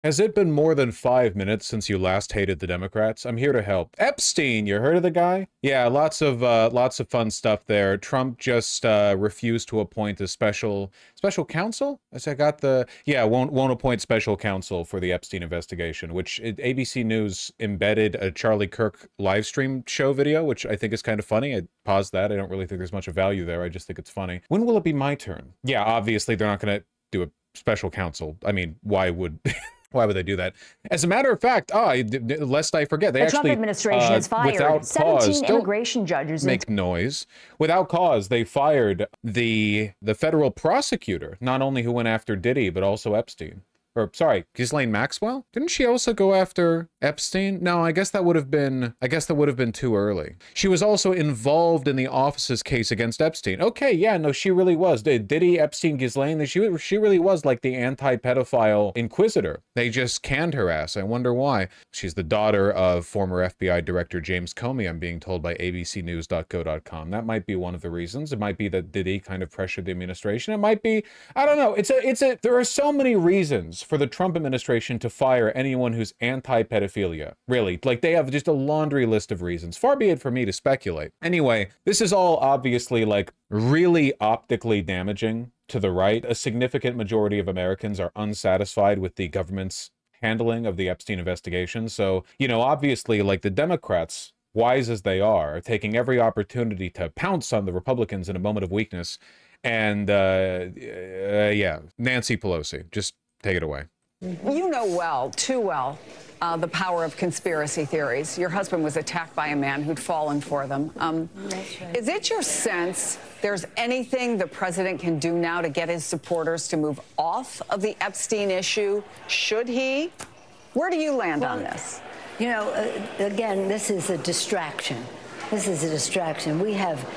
Has it been more than 5 minutes since you last hated the Democrats? I'm here to help. Epstein, you heard of the guy? Yeah, lots of fun stuff there. Trump just refused to appoint a special counsel. As I got won't appoint special counsel for the Epstein investigation, which ABC News embedded a Charlie Kirk live stream show video, which I think is kind of funny. I paused that. I don't really think there's much of value there. I just think it's funny. When will it be my turn? Yeah, obviously they're not going to do a special counsel. I mean, why would why would they do that? As a matter of fact, lest I forget, they the actually, Trump administration has fired without 17 cause, immigration judges. Make noise. Without cause, they fired the federal prosecutor, not only who went after Diddy, but also Epstein. Or sorry, Ghislaine Maxwell? Didn't she also go after Epstein? No, I guess that would have been too early. She was also involved in the office's case against Epstein. Okay, yeah, no, she really was. Diddy, Epstein, Ghislaine, she really was like the anti-pedophile inquisitor. They just canned her ass. I wonder why. She's the daughter of former FBI Director James Comey, I'm being told by abcnews.go.com. That might be one of the reasons. It might be that Diddy kind of pressured the administration. It might be, I don't know. There are so many reasons for the Trump administration to fire anyone who's anti-pedophilia. Really, like they have just a laundry list of reasons. Far be it for me to speculate. Anyway, this is all obviously like really optically damaging to the right. A significant majority of Americans are unsatisfied with the government's handling of the Epstein investigation. So, you know, obviously like the Democrats, wise as they are taking every opportunity to pounce on the Republicans in a moment of weakness. And yeah, Nancy Pelosi, just take it away. You know well, too well, the power of conspiracy theories. Your husband was attacked by a man who'd fallen for them. That's right. Is it your sense there's anything the president can do now to get his supporters to move off of the Epstein issue? Should he? Where do you land on this? You know, again, this is a distraction. This is a distraction. We have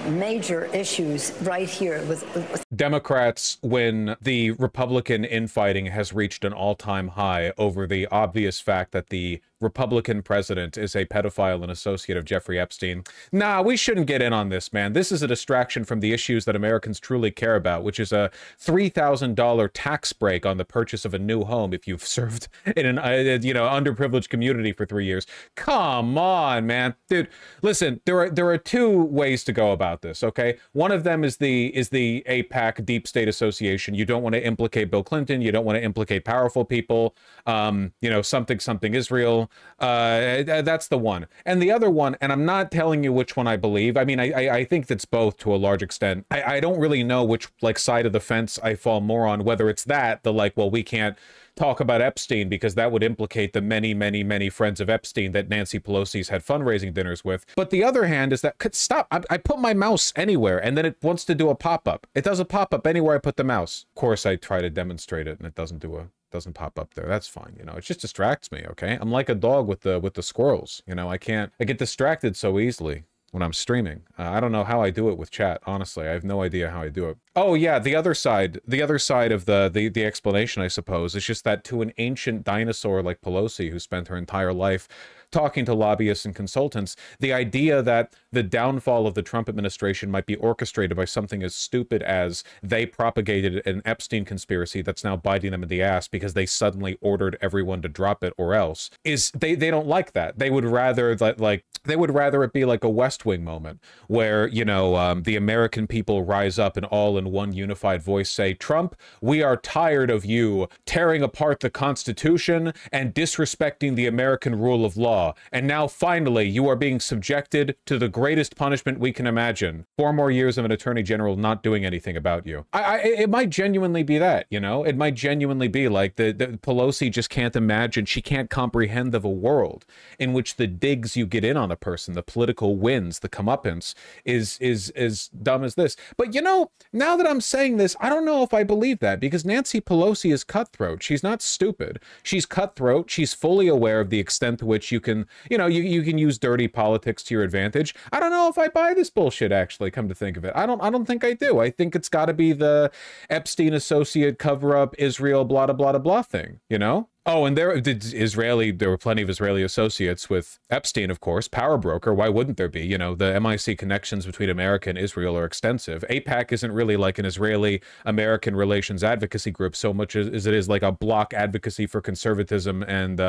major issues right here with Democrats, when the Republican infighting has reached an all-time high over the obvious fact that the Republican president is a pedophile and associate of Jeffrey Epstein. Nah, we shouldn't get in on this, man. This is a distraction from the issues that Americans truly care about, which is a $3,000 tax break on the purchase of a new home if you've served in an underprivileged community for 3 years. Come on, man. Dude, listen, there are two ways to go about this, okay? One of them is the AIPAC Deep State Association. You don't want to implicate Bill Clinton. You don't want to implicate powerful people. Something Israel. That's the one. And the other one, and I'm not telling you which one I believe. I mean, I think that's both to a large extent. I don't really know which side of the fence I fall more on, whether it's that, well, we can't talk about Epstein because that would implicate the many, many, many friends of Epstein that Nancy Pelosi's had fundraising dinners with. But the other hand is that, stop, I put my mouse anywhere and then it wants to do a pop-up. It does a pop-up anywhere I put the mouse. Of course, I try to demonstrate it and it doesn't pop up there. That's fine. It just distracts me. Okay. I'm like a dog with the squirrels. I get distracted so easily when I'm streaming. I don't know how I do it with chat. Honestly, I have no idea how I do it. Oh yeah, the other side of the explanation, I suppose, is just that to an ancient dinosaur like Pelosi, who spent her entire life talking to lobbyists and consultants, the idea that the downfall of the Trump administration might be orchestrated by something as stupid as they propagated an Epstein conspiracy that's now biting them in the ass because they suddenly ordered everyone to drop it or else, is they don't like that. They would rather it be like a West Wing moment where, the American people rise up and all in one unified voice say, Trump, we are tired of you tearing apart the Constitution and disrespecting the American rule of law. And now, finally, you are being subjected to the greatest punishment we can imagine. 4 more years of an attorney general not doing anything about you. It might genuinely be that, It might genuinely be like the Pelosi just can't imagine, she can't comprehend of a world in which the digs you get in on a person, the political wins, the comeuppance, is as dumb as this. But, now that I'm saying this, I don't know if I believe that, because Nancy Pelosi is cutthroat. She's not stupid. She's cutthroat. She's fully aware of the extent to which you can use dirty politics to your advantage. I don't know if I buy this bullshit, actually, come to think of it. I don't think I do. I think it's got to be the Epstein associate cover-up Israel blah blah blah blah thing, Oh, and there were plenty of Israeli associates with Epstein, of course, power broker. Why wouldn't there be? You know, the MIC connections between America and Israel are extensive. AIPAC isn't really like an Israeli-American relations advocacy group so much as it is like a bloc advocacy for conservatism and,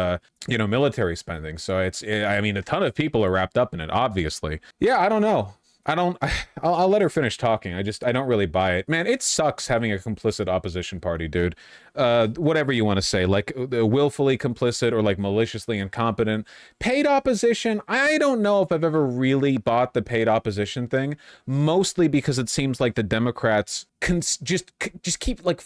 you know, military spending. So I mean, a ton of people are wrapped up in it, obviously. Yeah, I don't know. I'll let her finish talking. I don't really buy it. Man, it sucks having a complicit opposition party, dude. Whatever you want to say, like willfully complicit or like maliciously incompetent. Paid opposition, I don't know if I've ever really bought the paid opposition thing, mostly because it seems like the Democrats just keep like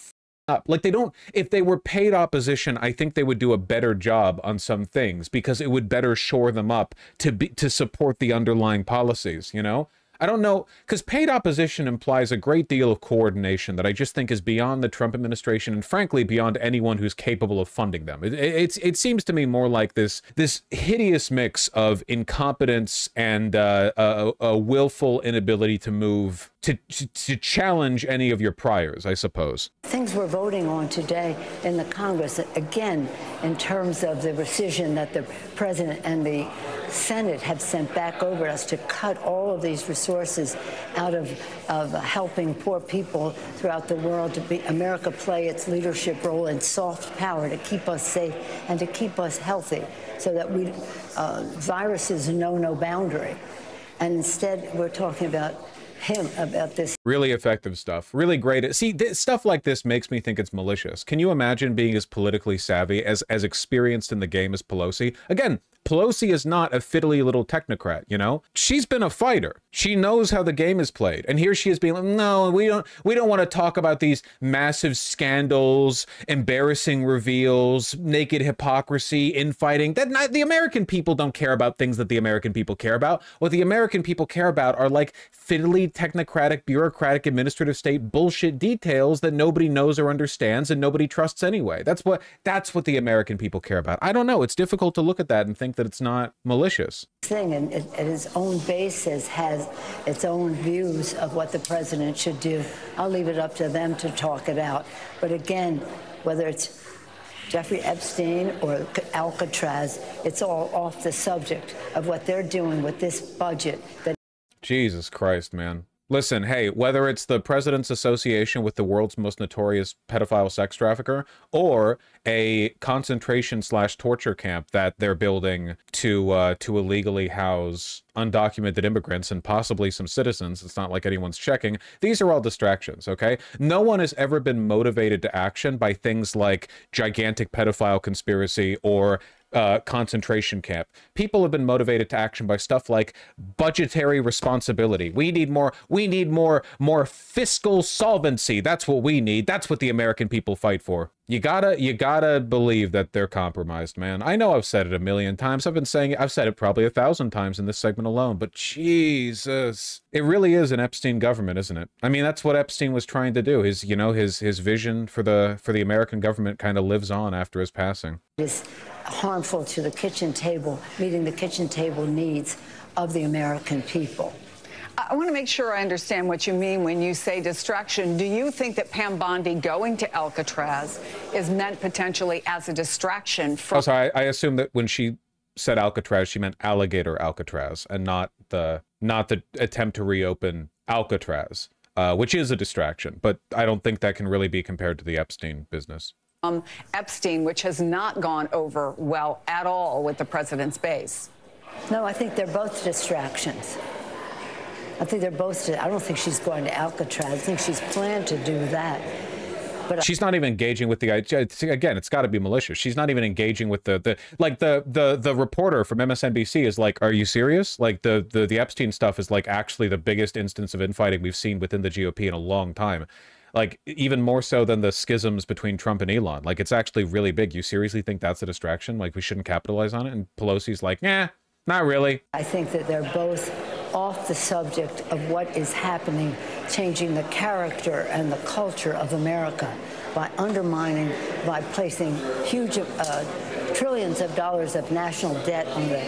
up. Like they don't, if they were paid opposition, I think they would do a better job on some things because it would better shore them up to support the underlying policies, you know? I don't know, because paid opposition implies a great deal of coordination that I just think is beyond the Trump administration and frankly beyond anyone who's capable of funding them. It seems to me more like this hideous mix of incompetence and a willful inability to move, to challenge any of your priors, I suppose. Things we're voting on today in the Congress, again, in terms of the rescission that the president and the Senate have sent back over us to cut all of these resources out of helping poor people throughout the world, to be America play its leadership role in soft power to keep us safe and to keep us healthy so that viruses know no boundary. And instead, we're talking about this. Really effective stuff. Really great. See, stuff like this makes me think it's malicious. Can you imagine being as politically savvy, as experienced in the game as Pelosi? Again, Pelosi is not a fiddly little technocrat, you know? She's been a fighter. She knows how the game is played. And here she is being like, no, we don't want to talk about these massive scandals, embarrassing reveals, naked hypocrisy, infighting. The American people don't care about things that the American people care about. What the American people care about are like fiddly, technocratic, bureaucratic, administrative state bullshit details that nobody knows or understands and nobody trusts anyway. That's what the American people care about. I don't know. It's difficult to look at that and think that it's not malicious. Thing and at its own basis has its own views of what the president should do. I'll leave it up to them to talk it out. But again, whether it's Jeffrey Epstein or Alcatraz, it's all off the subject of what they're doing with this budget. Jesus Christ, man. Listen, hey, whether it's the president's association with the world's most notorious pedophile sex trafficker or a concentration/torture camp that they're building to illegally house undocumented immigrants and possibly some citizens, it's not like anyone's checking. These are all distractions, okay? No one has ever been motivated to action by things like gigantic pedophile conspiracy or concentration camp. People have been motivated to action by stuff like budgetary responsibility. We need more fiscal solvency. That's what we need. That's what the American people fight for. You gotta believe that they're compromised, man. I know I've said it a million times. I've said it probably 1,000 times in this segment alone, but Jesus, it really is an Epstein government, isn't it? I mean, that's what Epstein was trying to do. His vision for the American government kind of lives on after his passing. It's harmful to the kitchen table, meeting the kitchen table needs of the American people. I want to make sure I understand what you mean when you say distraction. Do you think that Pam Bondi going to Alcatraz is meant potentially as a distraction from... Oh, sorry, I assume that when she said Alcatraz, she meant alligator Alcatraz and not the attempt to reopen Alcatraz, which is a distraction. But I don't think that can really be compared to the Epstein business. Epstein, which has not gone over well at all with the president's base. No, I think they're both distractions. I think they're both. I don't think she's going to Alcatraz. I think she's planned to do that. But she's not even engaging with the idea. Again, it's got to be malicious. She's not even engaging with the reporter from MSNBC is like, are you serious? Like the Epstein stuff is like actually the biggest instance of infighting we've seen within the GOP in a long time. Like, even more so than the schisms between Trump and Elon. Like, it's actually really big. You seriously think that's a distraction? Like, we shouldn't capitalize on it? And Pelosi's like, nah, not really. I think that they're both off the subject of what is happening, changing the character and the culture of America by undermining, by placing huge trillions of dollars of national debt on the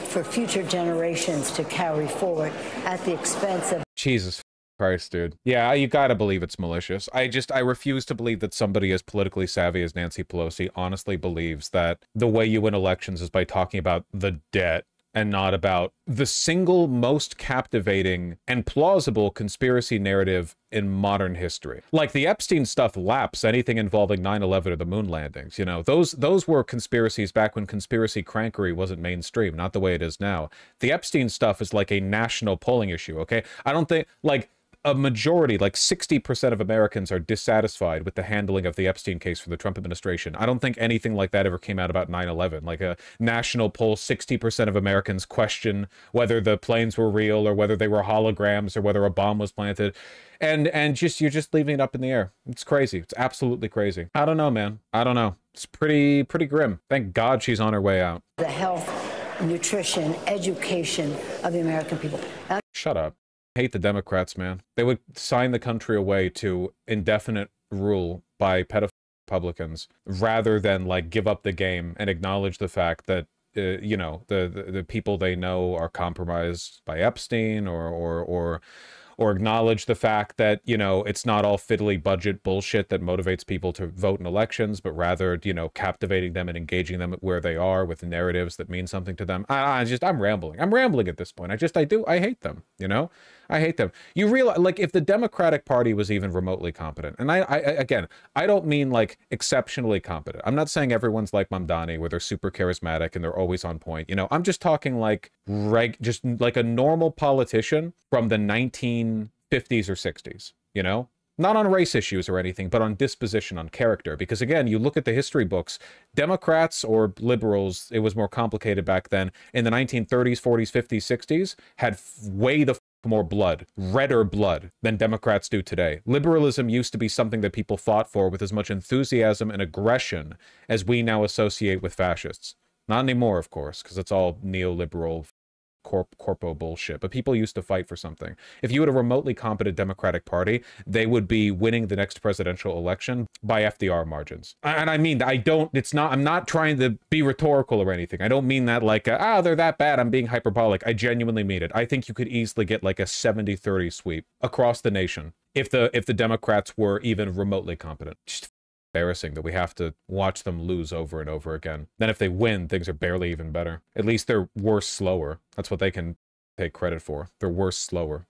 for future generations to carry forward at the expense of... Jesus Christ, dude. Yeah, you gotta believe it's malicious. I refuse to believe that somebody as politically savvy as Nancy Pelosi honestly believes that the way you win elections is by talking about the debt and not about the single most captivating and plausible conspiracy narrative in modern history. Like, the Epstein stuff laps anything involving 9/11 or the moon landings, you know? Those were conspiracies back when conspiracy crankery wasn't mainstream, not the way it is now. The Epstein stuff is like a national polling issue, okay? I don't think, like, a majority, like 60% of Americans are dissatisfied with the handling of the Epstein case for the Trump administration. I don't think anything like that ever came out about 9/11. Like a national poll, 60% of Americans question whether the planes were real or whether they were holograms or whether a bomb was planted. And just, you're just leaving it up in the air. It's crazy. It's absolutely crazy. I don't know, man. I don't know. It's pretty grim. Thank God she's on her way out. The health, nutrition, education of the American people. Shut up. Hate the Democrats, man. They would sign the country away to indefinite rule by pedophile Republicans rather than like give up the game and acknowledge the fact that you know, the people they know are compromised by Epstein, or acknowledge the fact that, you know, it's not all fiddly budget bullshit that motivates people to vote in elections, but rather, you know, captivating them and engaging them where they are with narratives that mean something to them. I'm rambling. I'm rambling at this point. I hate them, you know? I hate them. You realize, like, if the Democratic Party was even remotely competent, and again, I don't mean like exceptionally competent. I'm not saying everyone's like Mamdani, where they're super charismatic and they're always on point. You know, I'm just talking like just like a normal politician from the 1950s or 60s, you know? Not on race issues or anything, but on disposition, on character. Because again, you look at the history books, Democrats or liberals, it was more complicated back then, in the 1930s, 40s, 50s, 60s, had way the more blood, redder blood, than Democrats do today. Liberalism used to be something that people fought for with as much enthusiasm and aggression as we now associate with fascists. Not anymore, of course, because it's all neoliberal corpo bullshit, but people used to fight for something. If you had a remotely competent Democratic Party, they would be winning the next presidential election by FDR margins. And I mean, I'm not trying to be rhetorical or anything. I don't mean that like, they're that bad, I'm being hyperbolic. I genuinely mean it. I think you could easily get like a 70-30 sweep across the nation if the Democrats were even remotely competent. Just embarrassing that we have to watch them lose over and over again. Then if they win, things are barely even better. At least they're worse slower. That's what they can take credit for. They're worse slower.